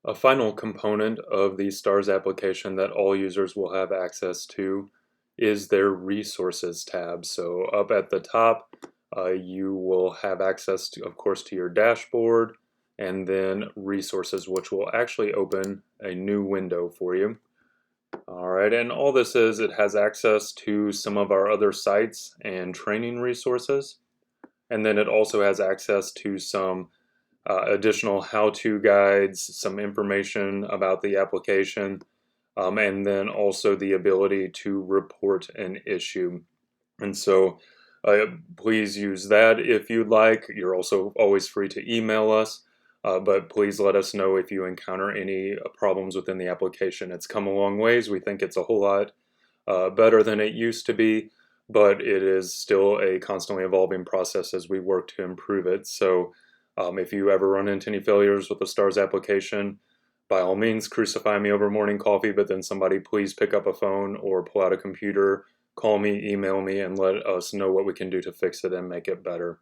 A final component of the STARS application that all users will have access to is their Resources tab. So up at the top, you will have access to, of course, to your dashboard and then Resources, which will actually open a new window for you. All right, and all this is, it has access to some of our other sites and training resources. And then it also has access to some additional how-to guides, some information about the application, and then also the ability to report an issue. And so please use that if you'd like. You're also always free to email us, but please let us know if you encounter any problems within the application. It's come a long ways. We think it's a whole lot better than it used to be, but it is still a constantly evolving process as we work to improve it. So if you ever run into any failures with the STARS application, by all means, crucify me over morning coffee, but then somebody please pick up a phone or pull out a computer, call me, email me, and let us know what we can do to fix it and make it better.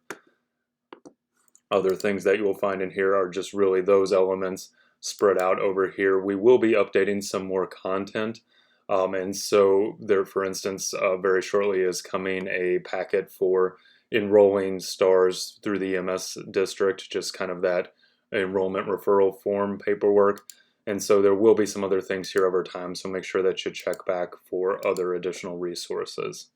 Other things that you will find in here are just really those elements spread out over here. We will be updating some more content. And so there, for instance, very shortly is coming a packet for enrolling STARS through the EMS district, just kind of that enrollment referral form paperwork. And so there will be some other things here over time, so make sure that you check back for other additional resources.